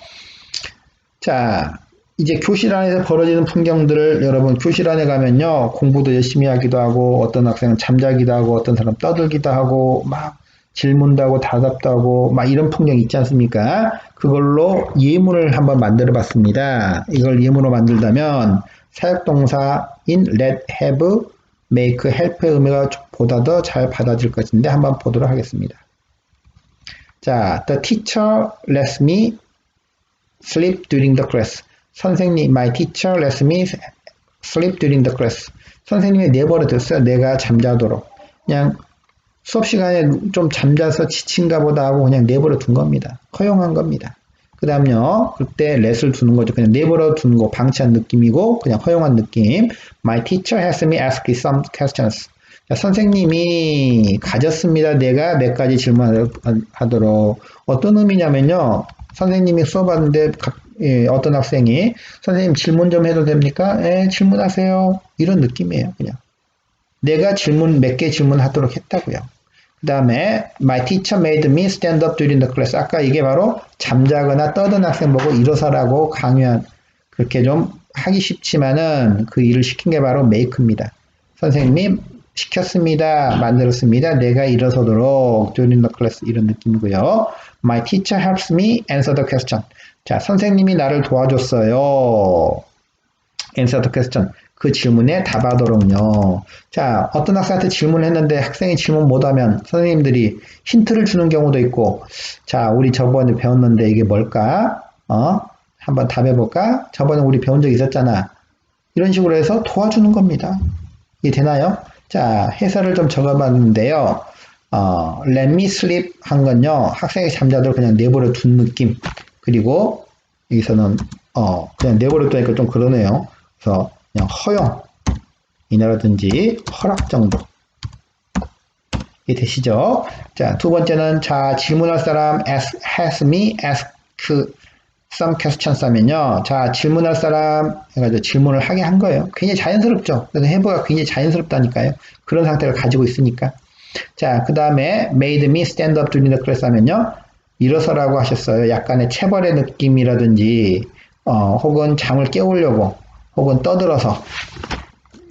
자, 이제 교실 안에서 벌어지는 풍경들을 여러분 교실 안에 가면요. 공부도 열심히 하기도 하고 어떤 학생은 잠자기도 하고 어떤 사람 떠들기도 하고 막 질문도 하고 대답도 하고 막 이런 풍경 있지 않습니까? 그걸로 예문을 한번 만들어 봤습니다. 이걸 예문으로 만들다면 사역동사인 let, have, make, help의 의미가 보다 더 잘 받아질 것인데 한번 보도록 하겠습니다. 자, the teacher lets me sleep during the class. 선생님, my teacher lets me sleep during the class. 선생님이 내버려 뒀어요. 내가 잠자도록. 그냥 수업 시간에 좀 잠자서 지친가 보다 하고 그냥 내버려 둔 겁니다. 허용한 겁니다. 그 다음요, 그때 let을 두는 거죠. 그냥 내버려 두는 거, 방치한 느낌이고, 그냥 허용한 느낌. My teacher has me ask some questions. 자, 선생님이 가졌습니다. 내가 몇 가지 질문하도록. 어떤 의미냐면요, 선생님이 수업하는데 어떤 학생이 선생님 질문 좀 해도 됩니까? 예, 질문하세요. 이런 느낌이에요. 그냥 내가 몇 개 질문하도록 했다고요. 그 다음에 my teacher made me stand up during the class. 아까 이게 바로 잠자거나 떠든 학생 보고 일어서라고 강요한 그렇게 좀 하기 쉽지만은 그 일을 시킨 게 바로 make입니다. 선생님이 시켰습니다. 만들었습니다. 내가 일어서도록 during the class 이런 느낌이고요. My teacher helps me answer the question. 자, 선생님이 나를 도와줬어요. answer the question. 그 질문에 답하도록요. 자, 어떤 학생한테 질문을 했는데 학생이 질문 못하면 선생님들이 힌트를 주는 경우도 있고, 자, 우리 저번에 배웠는데 이게 뭘까? 한번 답해볼까? 저번에 우리 배운 적 있었잖아. 이런 식으로 해서 도와주는 겁니다. 이해 되나요? 자, 해설을 좀 적어봤는데요. let me sleep 한 건요, 학생이 잠자도록 그냥 내버려 둔 느낌. 그리고 여기서는 그냥 내버려 두니까 좀 그러네요. 그래서 그냥 허용이라든지 허락 정도. 이해 되시죠? 자, 두 번째는 자, 질문할 사람 has me ask some questions 하면요. 자, 질문할 사람 해가지고 질문을 하게 한 거예요. 굉장히 자연스럽죠? 그래서 have가 굉장히 자연스럽다니까요. 그런 상태를 가지고 있으니까. 자, 그 다음에 made me stand up during the class 하면요. 일어서라고 하셨어요. 약간의 체벌의 느낌이라든지, 혹은 잠을 깨우려고, 혹은 떠들어서,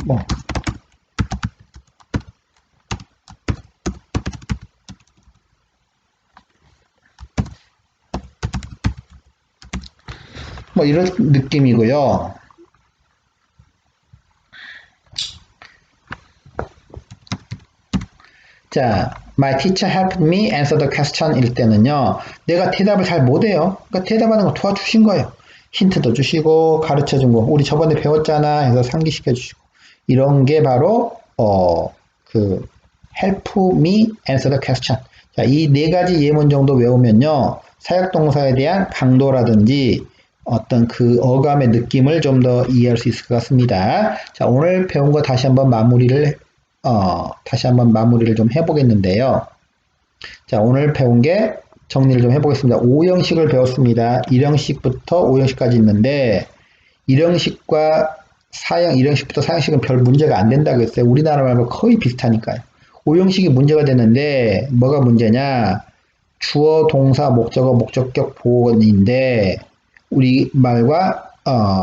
뭐, 뭐 이런 느낌이고요. 자, my teacher helped me answer the question 일 때는요, 내가 대답을 잘 못해요. 그러니까 대답하는 거 도와주신 거예요. 힌트도 주시고, 가르쳐 준 거, 우리 저번에 배웠잖아 해서 상기시켜 주시고, 이런 게 바로, help me answer the question. 자, 이 네 가지 예문 정도 외우면요, 사역동사에 대한 강도라든지, 어떤 그 어감의 느낌을 좀 더 이해할 수 있을 것 같습니다. 자, 오늘 배운 거 다시 한번 마무리를 좀 해보겠는데요. 자, 오늘 배운 게 정리를 좀 해보겠습니다. 5형식을 배웠습니다. 1형식부터 5형식까지 있는데, 1형식과 1형식부터 4형식은 별 문제가 안 된다고 했어요. 우리나라 말과 거의 비슷하니까요. 5형식이 문제가 되는데, 뭐가 문제냐? 주어, 동사, 목적어, 목적격, 보어인데, 우리 말과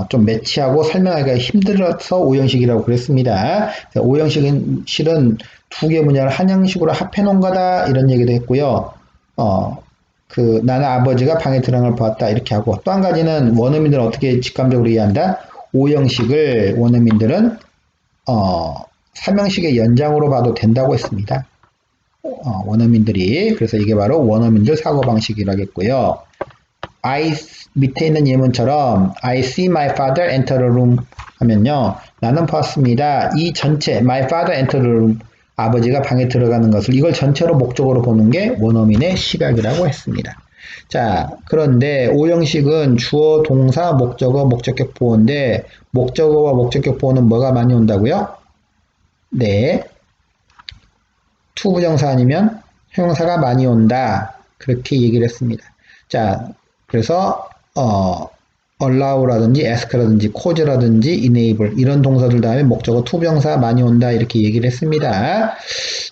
좀 매치하고 설명하기가 힘들어서 5형식이라고 그랬습니다. 5형식은 실은 두 개 문장을 한 형식으로 합해 놓은 거다 이런 얘기도 했고요. 나는 아버지가 방에 들어간 걸 보았다 이렇게 하고, 또 한 가지는 원어민들은 어떻게 직감적으로 이해한다? 5형식을 원어민들은 3형식의 연장으로 봐도 된다고 했습니다. 원어민들이. 그래서 이게 바로 원어민들 사고방식이라겠고요. 밑에 있는 예문처럼 I see my father enter the room 하면요, 나는 봤습니다. 이 전체 my father enter the room, 아버지가 방에 들어가는 것을, 이걸 전체로 목적으로 보는 게 원어민의 시각이라고 했습니다. 자, 그런데 5형식은 주어, 동사, 목적어, 목적격 보어인데, 목적어와 목적격 보어는 뭐가 많이 온다고요? 네, 투부정사 아니면 형용사가 많이 온다, 그렇게 얘기를 했습니다. 자, 그래서 allow라든지 ask라든지 cause라든지 enable 이런 동사들 다음에 목적어 투부정사 많이 온다 이렇게 얘기를 했습니다.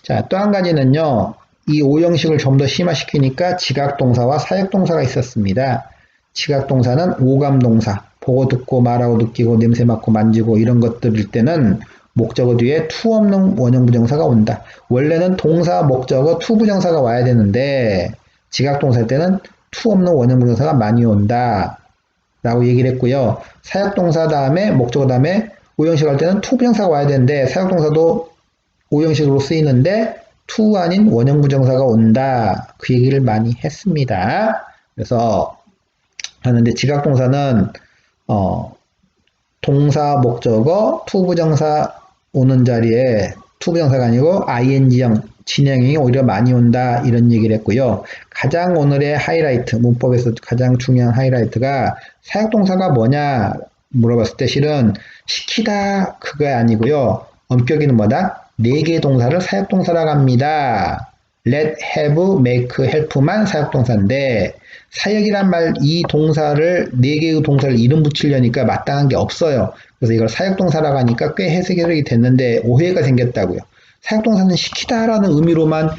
자, 또 한 가지는요, 이 5형식을 좀 더 심화시키니까 지각동사와 사역동사가 있었습니다. 지각동사는 오감동사, 보고 듣고 말하고 느끼고 냄새 맡고 만지고 이런 것들일 때는 목적어 뒤에 to 없는 원형부정사가 온다. 원래는 동사, 목적어, to 부정사가 와야 되는데 지각동사 때는 to 없는 원형부정사가 많이 온다 라고 얘기를 했고요. 사역동사 다음에 목적어 다음에 5형식 할 때는 to 부정사가 와야 되는데 사역동사도 5형식으로 쓰이는데 to 아닌 원형부정사가 온다, 그 얘기를 많이 했습니다. 그래서 하는데 지각동사는 동사, 목적어, to 부정사 오는 자리에 to 부정사가 아니고 ing형, 진행형이 오히려 많이 온다 이런 얘기를 했고요. 가장 오늘의 하이라이트, 문법에서 가장 중요한 하이라이트가 사역동사가 뭐냐 물어봤을 때 실은 시키다 그거 아니고요. 엄격히는 뭐다? 4개의 동사를 사역동사라고 합니다. let, have, make, help만 사역동사인데 사역이란 말, 이 동사를 4개의 동사를 이름 붙이려니까 마땅한 게 없어요. 그래서 이걸 사역동사라고 하니까 꽤 해석이 됐는데 오해가 생겼다고요. 사역동사는 시키다라는 의미로만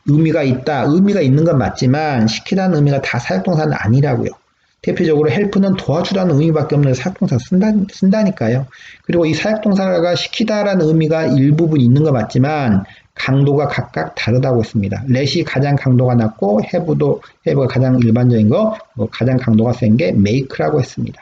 의미가 있다. 의미가 있는 건 맞지만 시키다는 의미가 다 사역동사는 아니라고요. 대표적으로 help는 도와주다는 의미밖에 없는 사역동사 쓴다니까요. 그리고 이 사역동사가 시키다라는 의미가 일부분 있는 거 맞지만 강도가 각각 다르다고 했습니다. let이 가장 강도가 낮고 have가 가장 일반적인 거, 가장 강도가 센 게 make라고 했습니다.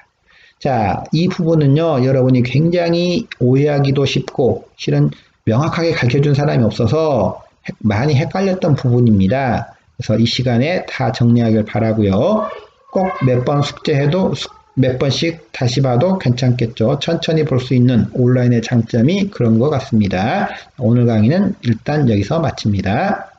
자, 이 부분은요, 여러분이 굉장히 오해하기도 쉽고 실은 명확하게 가르쳐준 사람이 없어서 많이 헷갈렸던 부분입니다. 그래서 이 시간에 다 정리하길 바라고요. 꼭 몇 번 숙제해도 몇 번씩 다시 봐도 괜찮겠죠. 천천히 볼 수 있는 온라인의 장점이 그런 것 같습니다. 오늘 강의는 일단 여기서 마칩니다.